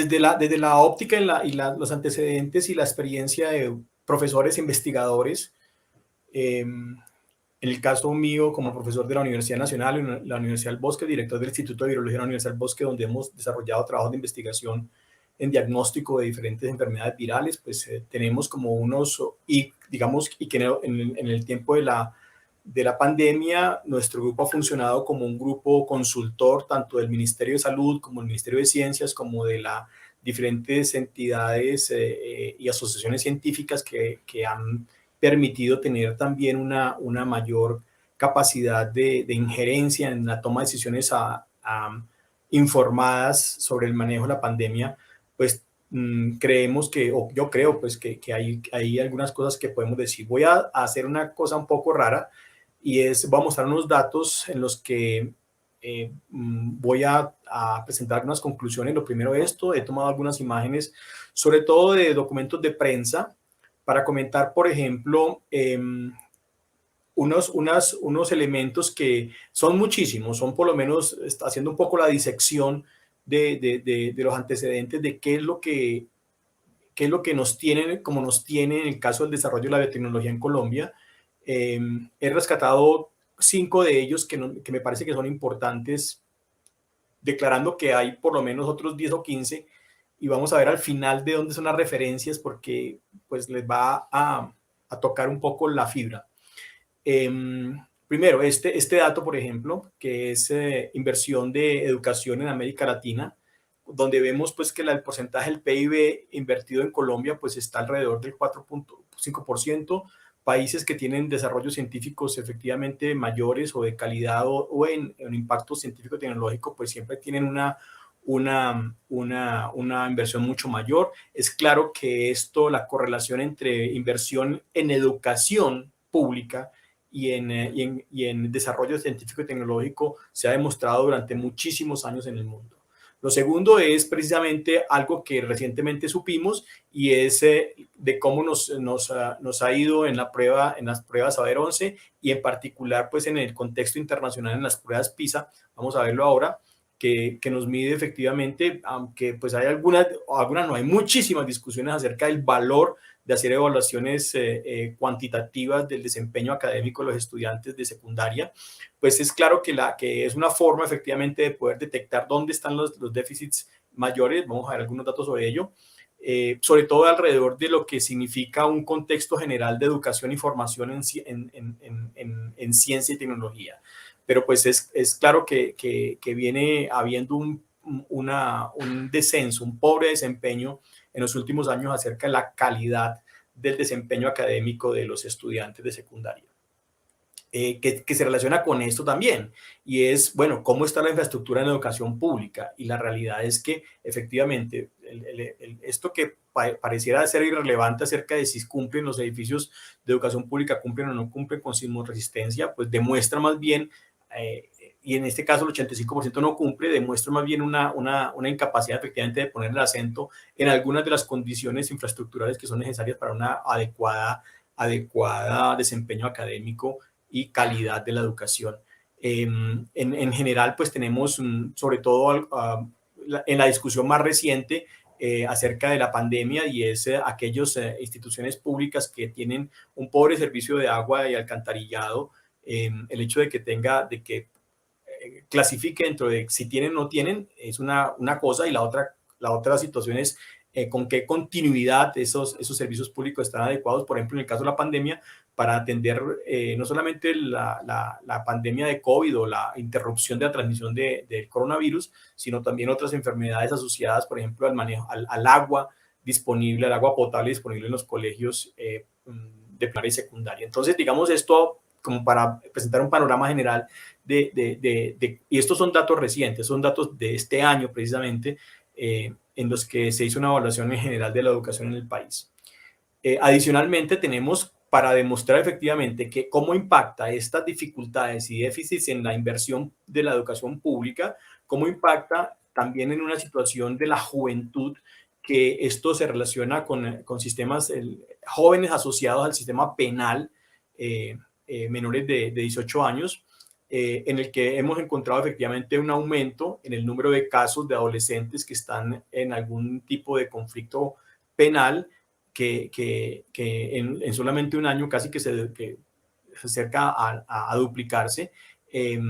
desde la óptica los antecedentes y la experiencia de profesores e investigadores, en el caso mío como profesor de la Universidad Nacional, la Universidad del Bosque, director del Instituto de Virología de la Universidad del Bosque, donde hemos desarrollado trabajos de investigación en diagnóstico de diferentes enfermedades virales, pues tenemos como unos, y digamos, y que en el tiempo de la pandemia, nuestro grupo ha funcionado como un grupo consultor, tanto del Ministerio de Salud como del Ministerio de Ciencias, como de las diferentes entidades y asociaciones científicas que han permitido tener también una mayor capacidad de injerencia en la toma de decisiones informadas sobre el manejo de la pandemia, pues creemos que, o yo creo pues que hay algunas cosas que podemos decir. Voy a hacer una cosa un poco rara y voy a mostrar unos datos en los que voy a presentar algunas conclusiones. Lo primero es esto, he tomado algunas imágenes, sobre todo de documentos de prensa, para comentar, por ejemplo, unos elementos que son muchísimos, son por lo menos, está haciendo un poco la disección de los antecedentes de qué es lo que nos tienen, como nos tiene en el caso del desarrollo de la biotecnología en Colombia. He rescatado 5 de ellos que me parece que son importantes, declarando que hay por lo menos otros 10 o 15, y vamos a ver al final de dónde son las referencias, porque pues les va a tocar un poco la fibra. Primero, este dato, por ejemplo, que es inversión de educación en América Latina, donde vemos pues que el porcentaje del PIB invertido en Colombia pues está alrededor del 4.5%, países que tienen desarrollos científicos efectivamente mayores o de calidad o en impacto científico tecnológico, pues siempre tienen una inversión mucho mayor. Es claro que la correlación entre inversión en educación pública y en desarrollo científico y tecnológico se ha demostrado durante muchísimos años en el mundo. Lo segundo es precisamente algo que recientemente supimos, y es de cómo nos ha ido en las pruebas Saber 11 y en particular pues en el contexto internacional en las pruebas PISA. Vamos a verlo ahora, que nos mide efectivamente, aunque pues hay algunas no, hay muchísimas discusiones acerca del valor de hacer evaluaciones cuantitativas del desempeño académico de los estudiantes de secundaria. Pues es claro que es una forma efectivamente de poder detectar dónde están los déficits mayores. Vamos a ver algunos datos sobre ello, sobre todo alrededor de lo que significa un contexto general de educación y formación en ciencia y tecnología. Pero pues es claro que viene habiendo un descenso, un pobre desempeño en los últimos años acerca de la calidad del desempeño académico de los estudiantes de secundaria. Que se relaciona con esto también, y es, bueno, ¿cómo está la infraestructura en educación pública? Y la realidad es que efectivamente esto que pareciera ser irrelevante acerca de si cumplen los edificios de educación pública, cumplen o no cumplen con sismoresistencia, pues demuestra más bien, y en este caso el 85% no cumple, demuestra más bien una incapacidad efectivamente de poner el acento en algunas de las condiciones infraestructurales que son necesarias para una adecuada desempeño académico y calidad de la educación. En general, pues tenemos sobre todo en la discusión más reciente acerca de la pandemia, y es aquellas instituciones públicas que tienen un pobre servicio de agua y alcantarillado, el hecho de que clasifique dentro de si tienen o no tienen es una cosa, y la otra situación es con qué continuidad esos servicios públicos están adecuados, por ejemplo, en el caso de la pandemia, para atender no solamente la pandemia de COVID o la interrupción de la transmisión del coronavirus, sino también otras enfermedades asociadas, por ejemplo, al manejo, al agua disponible, al agua potable disponible en los colegios de primaria y secundaria. Entonces, digamos esto como para presentar un panorama general y estos son datos recientes, son datos de este año precisamente, en los que se hizo una evaluación en general de la educación en el país. Adicionalmente, tenemos para demostrar efectivamente que cómo impacta estas dificultades y déficits en la inversión de la educación pública, cómo impacta también en una situación de la juventud, que esto se relaciona con sistemas jóvenes asociados al sistema penal, menores de 18 años, en el que hemos encontrado efectivamente un aumento en el número de casos de adolescentes que están en algún tipo de conflicto penal, que en solamente un año casi que se acerca a duplicarse, eh,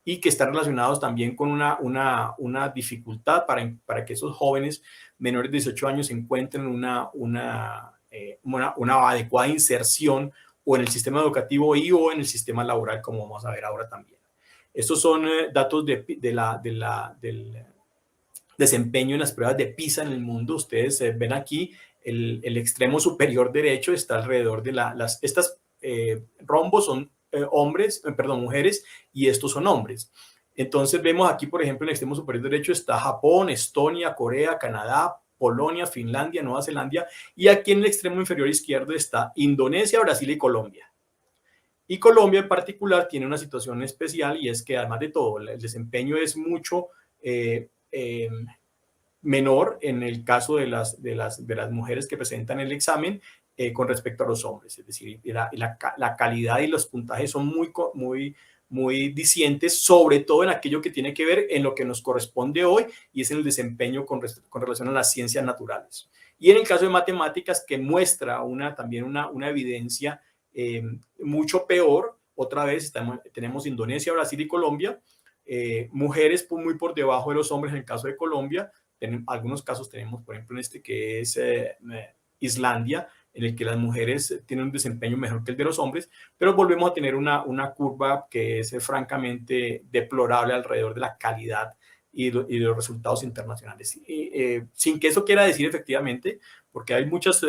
y que están relacionados también con una dificultad para que esos jóvenes menores de 18 años encuentren una adecuada inserción o en el sistema educativo y o en el sistema laboral, como vamos a ver ahora también. Estos son datos del desempeño en las pruebas de PISA en el mundo. Ustedes ven aquí el extremo superior derecho está alrededor de estas rombos son mujeres, y estos son hombres. Entonces vemos aquí, por ejemplo, en el extremo superior derecho está Japón, Estonia, Corea, Canadá, Polonia, Finlandia, Nueva Zelanda, y aquí en el extremo inferior izquierdo está Indonesia, Brasil y Colombia. Y Colombia en particular tiene una situación especial, y es que además de todo, el desempeño es mucho menor en el caso de las mujeres que presentan el examen con respecto a los hombres. Es decir, la calidad y los puntajes son muy dicientes, sobre todo en aquello que tiene que ver en lo que nos corresponde hoy, y es en el desempeño con relación a las ciencias naturales. Y en el caso de matemáticas, que muestra también una evidencia mucho peor. Otra vez tenemos Indonesia, Brasil y Colombia, mujeres muy por debajo de los hombres en el caso de Colombia. Algunos casos tenemos, por ejemplo, en este que es Islandia, en el que las mujeres tienen un desempeño mejor que el de los hombres, pero volvemos a tener una curva que es francamente deplorable alrededor de la calidad y de los resultados internacionales. Sin que eso quiera decir efectivamente, porque hay muchas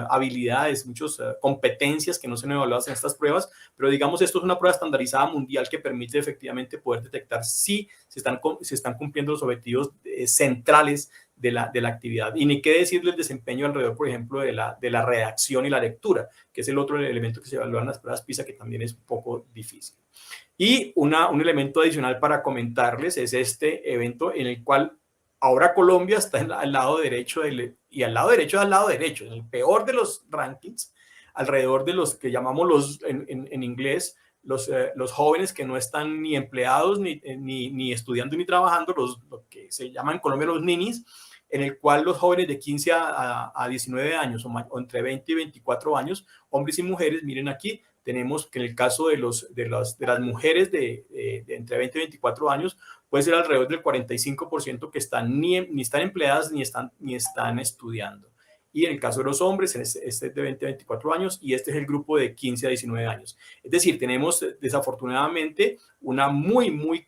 habilidades, muchas competencias que no son evaluadas en estas pruebas, pero digamos, esto es una prueba estandarizada mundial que permite efectivamente poder detectar si se están cumpliendo los objetivos centrales de la actividad. Y ni qué decir del desempeño alrededor, por ejemplo, de la redacción y la lectura, que es el otro elemento que se evalúa en las pruebas PISA, que también es un poco difícil. Y un elemento adicional para comentarles es este evento en el cual ahora Colombia está al lado derecho y al lado derecho, en el peor de los rankings, alrededor de los que llamamos en inglés los jóvenes que no están ni empleados, ni estudiando, ni trabajando, lo que se llama en Colombia los ninis, en el cual los jóvenes de 15 a 19 años o entre 20 y 24 años, hombres y mujeres, miren aquí, tenemos que en el caso de las mujeres de entre 20 y 24 años, puede ser alrededor del 45% que ni están empleadas ni están estudiando. Y en el caso de los hombres, este es de 20 a 24 años, y este es el grupo de 15 a 19 años. Es decir, tenemos desafortunadamente una muy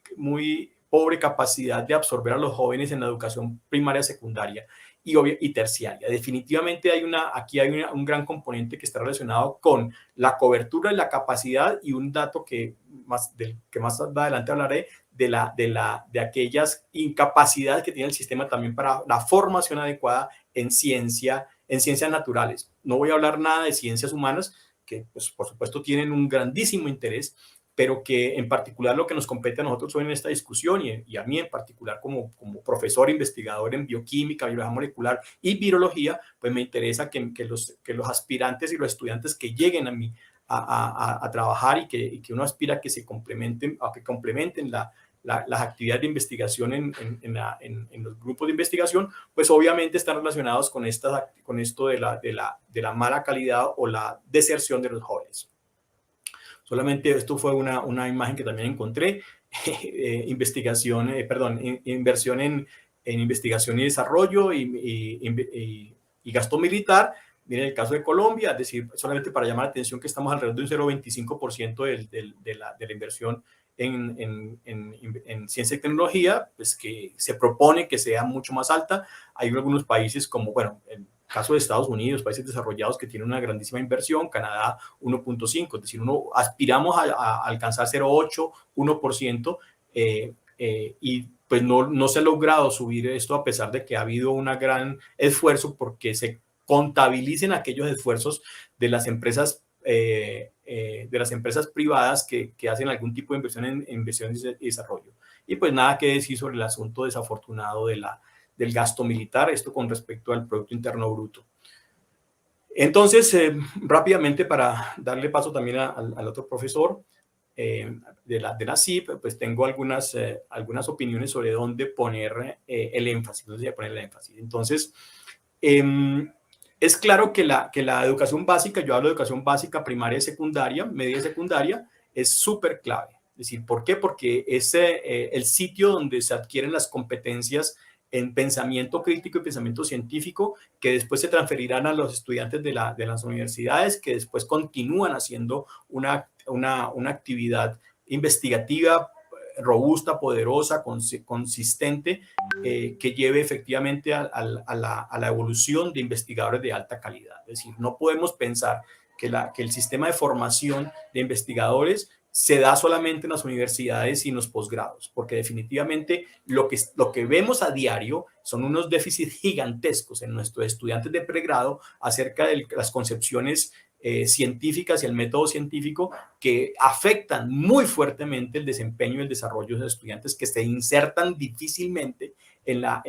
pobre capacidad de absorber a los jóvenes en la educación primaria, secundaria y terciaria. Definitivamente aquí hay un gran componente que está relacionado con la cobertura y la capacidad, y un dato del que más adelante hablaré, de aquellas incapacidades que tiene el sistema también para la formación adecuada en ciencias naturales. No voy a hablar nada de ciencias humanas, que pues, por supuesto tienen un grandísimo interés, pero que en particular lo que nos compete a nosotros hoy en esta discusión, y a mí en particular como profesor investigador en bioquímica, biología molecular y virología, pues me interesa que los aspirantes y los estudiantes que lleguen a mí a trabajar, y que uno aspira a que complementen las actividades de investigación en los grupos de investigación, pues obviamente están relacionados con esto de la mala calidad o la deserción de los jóvenes. Solamente esto fue una imagen que también encontré. Inversión en investigación y desarrollo y gasto militar. Miren el caso de Colombia, es decir, solamente para llamar la atención que estamos alrededor de un 0,25% de la inversión en ciencia y tecnología, pues que se propone que sea mucho más alta. Hay algunos países como, bueno, en caso de Estados Unidos, países desarrollados que tienen una grandísima inversión, Canadá 1,5%, es decir, aspiramos a alcanzar 0,8%, 1%, y pues no se ha logrado subir esto, a pesar de que ha habido un gran esfuerzo porque se contabilicen aquellos esfuerzos de las empresas privadas que hacen algún tipo de inversión en inversión y desarrollo. Y pues nada que decir sobre el asunto desafortunado del gasto militar, esto con respecto al Producto Interno Bruto. Entonces, rápidamente, para darle paso también al otro profesor, de la CIP, pues tengo algunas opiniones sobre dónde poner el énfasis, dónde se poner el énfasis. Entonces, es claro que la educación básica, yo hablo de educación básica, primaria y secundaria, media y secundaria, es súper clave. Es decir, ¿por qué? Porque es el sitio donde se adquieren las competencias en pensamiento crítico y pensamiento científico, que después se transferirán a los estudiantes de las universidades, que después continúan haciendo una actividad investigativa robusta, poderosa, consistente, que lleve efectivamente a la evolución de investigadores de alta calidad. Es decir, no podemos pensar que el sistema de formación de investigadores se da solamente en las universidades y en los posgrados, porque definitivamente lo que vemos a diario son unos déficits gigantescos en nuestros estudiantes de pregrado acerca de las concepciones científicas y el método científico que afectan muy fuertemente el desempeño y el desarrollo de los estudiantes, que se insertan difícilmente en la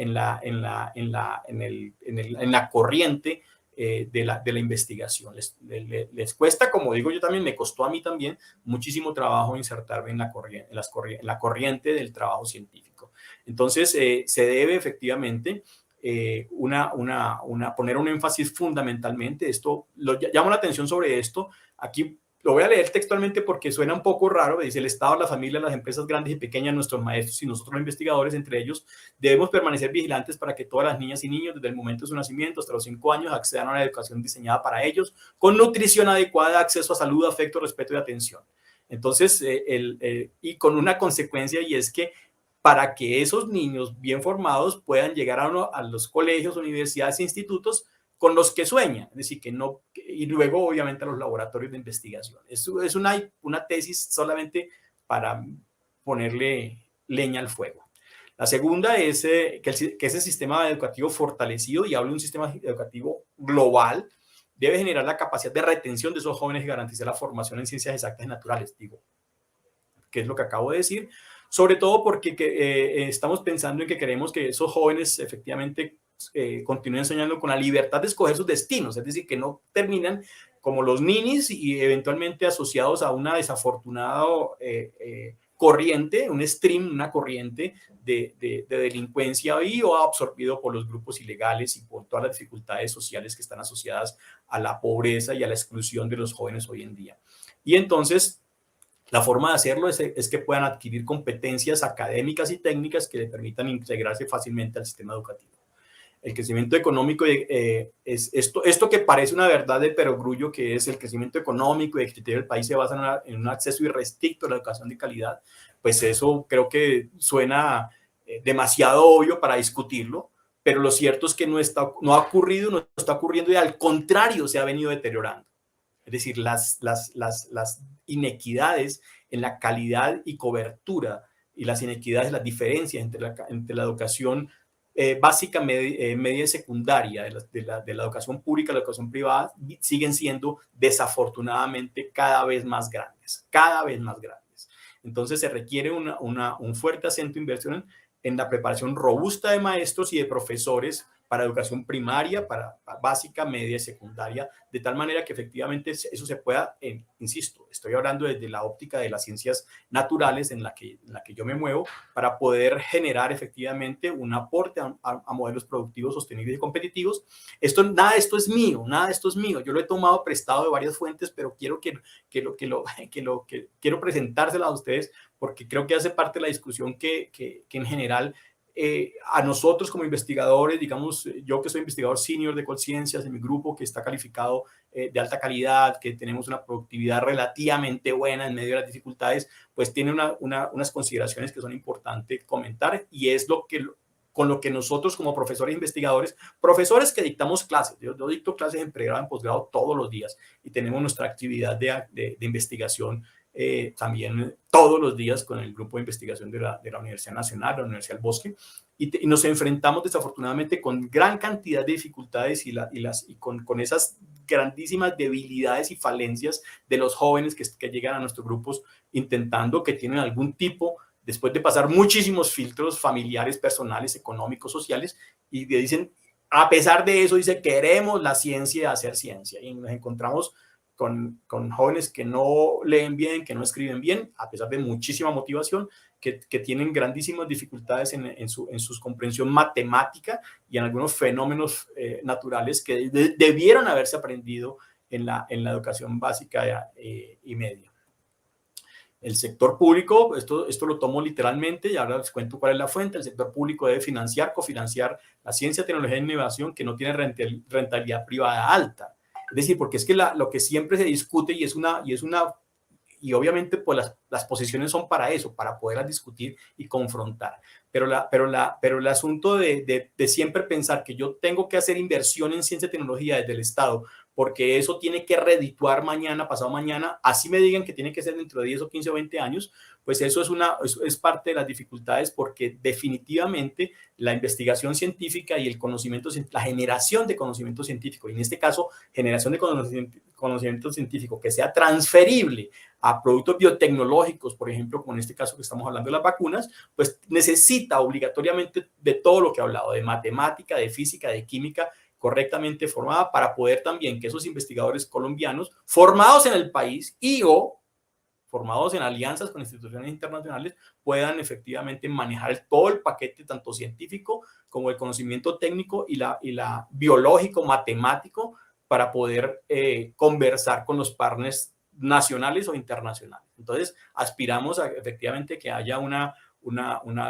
corriente de la investigación. Les cuesta, como digo yo también, me costó a mí también muchísimo trabajo insertarme en la corriente del trabajo científico. Entonces, se debe efectivamente poner un énfasis fundamentalmente. Esto, llamo la atención sobre esto. Aquí lo voy a leer textualmente porque suena un poco raro. Dice: el Estado, la familia, las empresas grandes y pequeñas, nuestros maestros y nosotros los investigadores, entre ellos, debemos permanecer vigilantes para que todas las niñas y niños, desde el momento de su nacimiento hasta los 5 años, accedan a una educación diseñada para ellos, con nutrición adecuada, acceso a salud, afecto, respeto y atención. Entonces, y con una consecuencia, y es que para que esos niños bien formados puedan llegar a los colegios, universidades e institutos con los que sueñan, es decir, y luego obviamente a los laboratorios de investigación. Eso es una tesis solamente para ponerle leña al fuego. La segunda es que ese sistema educativo fortalecido, y hablo de un sistema educativo global, debe generar la capacidad de retención de esos jóvenes y garantizar la formación en ciencias exactas y naturales. Digo, ¿qué es lo que acabo de decir? Sobre todo porque estamos pensando en que queremos que esos jóvenes efectivamente continúen soñando con la libertad de escoger sus destinos, es decir, que no terminan como los ninis y eventualmente asociados a una desafortunada corriente, un stream, una corriente de delincuencia o absorbido por los grupos ilegales y por todas las dificultades sociales que están asociadas a la pobreza y a la exclusión de los jóvenes hoy en día. Y entonces, la forma de hacerlo es que puedan adquirir competencias académicas y técnicas que les permitan integrarse fácilmente al sistema educativo. El crecimiento económico es esto que parece una verdad de perogrullo, que es el crecimiento económico y el criterio del país se basa en un acceso irrestricto a la educación de calidad. Pues eso creo que suena demasiado obvio para discutirlo, pero lo cierto es que no ha ocurrido, no está ocurriendo, y al contrario se ha venido deteriorando. Es decir, las inequidades en la calidad y cobertura, y las inequidades, las diferencias entre la educación básica, media y secundaria, de la educación pública y la educación privada, siguen siendo desafortunadamente cada vez más grandes, cada vez más grandes. Entonces se requiere un fuerte acento de inversión en la preparación robusta de maestros y de profesores para educación primaria, para básica, media y secundaria, de tal manera que efectivamente eso se pueda, insisto, estoy hablando desde la óptica de las ciencias naturales en la que yo me muevo, para poder generar efectivamente un aporte a modelos productivos, sostenibles y competitivos. Nada de esto es mío, yo lo he tomado prestado de varias fuentes, pero quiero quiero presentárselo a ustedes, porque creo que hace parte de la discusión que en general a nosotros como investigadores, digamos, yo que soy investigador senior de Colciencias, en mi grupo que está calificado de alta calidad, que tenemos una productividad relativamente buena en medio de las dificultades, pues tiene unas consideraciones que son importantes comentar, y es con lo que nosotros como profesores investigadores, profesores que dictamos clases, yo dicto clases en pregrado, en posgrado todos los días, y tenemos nuestra actividad de investigación también todos los días con el grupo de investigación de la Universidad Nacional, la Universidad del Bosque, y nos enfrentamos desafortunadamente con gran cantidad de dificultades y con esas grandísimas debilidades y falencias de los jóvenes que llegan a nuestros grupos intentando, que tienen algún tipo, después de pasar muchísimos filtros familiares, personales, económicos, sociales, y dicen, a pesar de eso, dice, queremos la ciencia, hacer ciencia, y nos encontramos con jóvenes que no leen bien, que no escriben bien, a pesar de muchísima motivación, que tienen grandísimas dificultades en su comprensión matemática y en algunos fenómenos naturales que debieron haberse aprendido en la educación básica y media. El sector público, esto lo tomo literalmente y ahora les cuento cuál es la fuente. El sector público debe financiar, cofinanciar la ciencia, tecnología e innovación que no tiene rentabilidad privada alta. Es decir, porque es que lo que siempre se discute y obviamente pues las posiciones son para eso, para poderlas discutir y confrontar. Pero el asunto de siempre pensar que yo tengo que hacer inversión en ciencia y tecnología desde el Estado, porque eso tiene que redituar mañana, pasado mañana, así me digan que tiene que ser dentro de 10 o 15 o 20 años, pues eso es parte de las dificultades, porque definitivamente la investigación científica y el conocimiento, la generación de conocimiento científico, y en este caso, generación de conocimiento científico que sea transferible a productos biotecnológicos, por ejemplo, como en este caso que estamos hablando de las vacunas, pues necesita obligatoriamente de todo lo que he hablado, de matemática, de física, de química, correctamente formada, para poder también que esos investigadores colombianos formados en el país o formados en alianzas con instituciones internacionales puedan efectivamente manejar todo el paquete tanto científico como el conocimiento técnico y la biológico, matemático, para poder conversar con los partners nacionales o internacionales. Entonces, aspiramos a efectivamente que haya una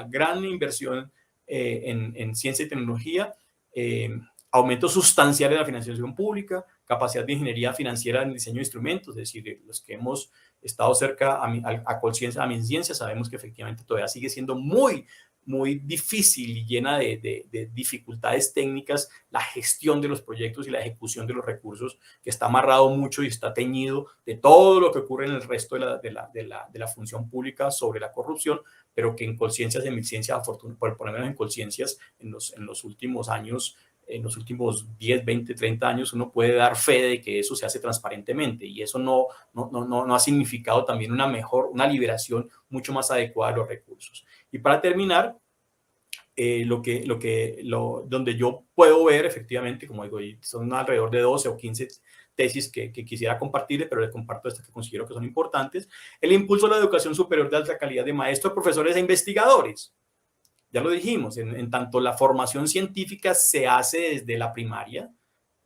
gran inversión en ciencia y tecnología, aumento sustancial de la financiación pública, capacidad de ingeniería financiera en diseño de instrumentos, es decir, los que hemos estado cerca a Colciencia, a MinCiencia, sabemos que efectivamente todavía sigue siendo muy difícil y llena de dificultades técnicas la gestión de los proyectos y la ejecución de los recursos, que está amarrado mucho y está teñido de todo lo que ocurre en el resto de la función pública sobre la corrupción, pero que en Colciencias y MinCiencia, por lo menos en Colciencias, en los últimos años, en los últimos 10, 20, 30 años, uno puede dar fe de que eso se hace transparentemente, y eso no ha significado también una liberación mucho más adecuada de los recursos. Y para terminar, donde yo puedo ver efectivamente, como digo, son alrededor de 12 o 15 tesis que quisiera compartirles, pero les comparto estas que considero que son importantes. El impulso a la educación superior de alta calidad de maestros, profesores e investigadores. Ya lo dijimos, en tanto la formación científica se hace desde la primaria,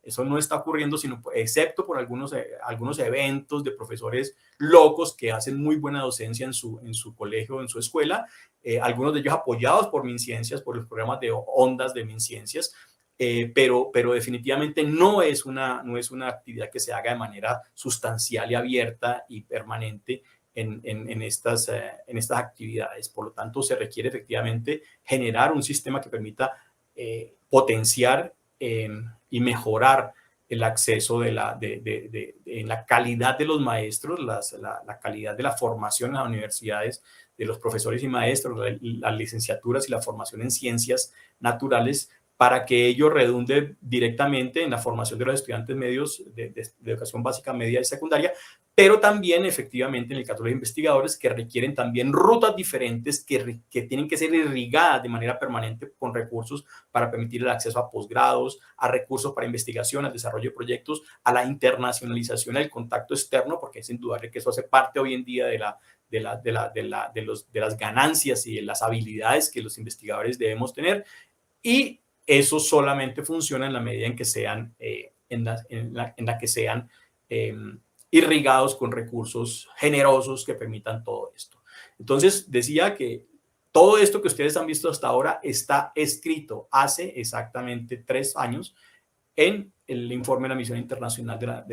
eso no está ocurriendo, excepto por algunos eventos de profesores locos que hacen muy buena docencia en su colegio, en su escuela, algunos de ellos apoyados por MinCiencias, por los programas de ondas de MinCiencias, pero definitivamente no es una actividad que se haga de manera sustancial y abierta y permanente en estas actividades. Por lo tanto, se requiere efectivamente generar un sistema que permita potenciar y mejorar el acceso en la calidad de los maestros, la calidad de la formación en las universidades, de los profesores y maestros, las licenciaturas y la formación en ciencias naturales, para que ello redunde directamente en la formación de los estudiantes medios de educación básica, media y secundaria, pero también efectivamente en el caso de los investigadores, que requieren también rutas diferentes que tienen que ser irrigadas de manera permanente con recursos para permitir el acceso a posgrados, a recursos para investigación, al desarrollo de proyectos, a la internacionalización, al contacto externo, porque es indudable que eso hace parte hoy en día de las ganancias y de las habilidades que los investigadores debemos tener, y eso solamente funciona en la medida en que sean irrigados con recursos generosos que permitan todo esto. Entonces, decía que todo esto que ustedes han visto hasta ahora está escrito hace exactamente 3 años en el informe de la misión internacional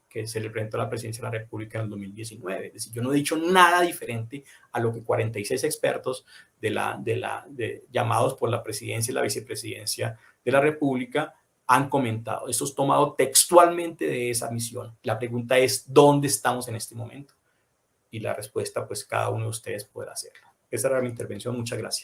que se le presentó a la presidencia de la República en el 2019. Es decir, yo no he dicho nada diferente a lo que 46 expertos llamados por la presidencia y la vicepresidencia de la República han comentado. Eso es tomado textualmente de esa misión. La pregunta es, ¿dónde estamos en este momento? Y la respuesta, pues cada uno de ustedes podrá hacerla. Esa era mi intervención. Muchas gracias.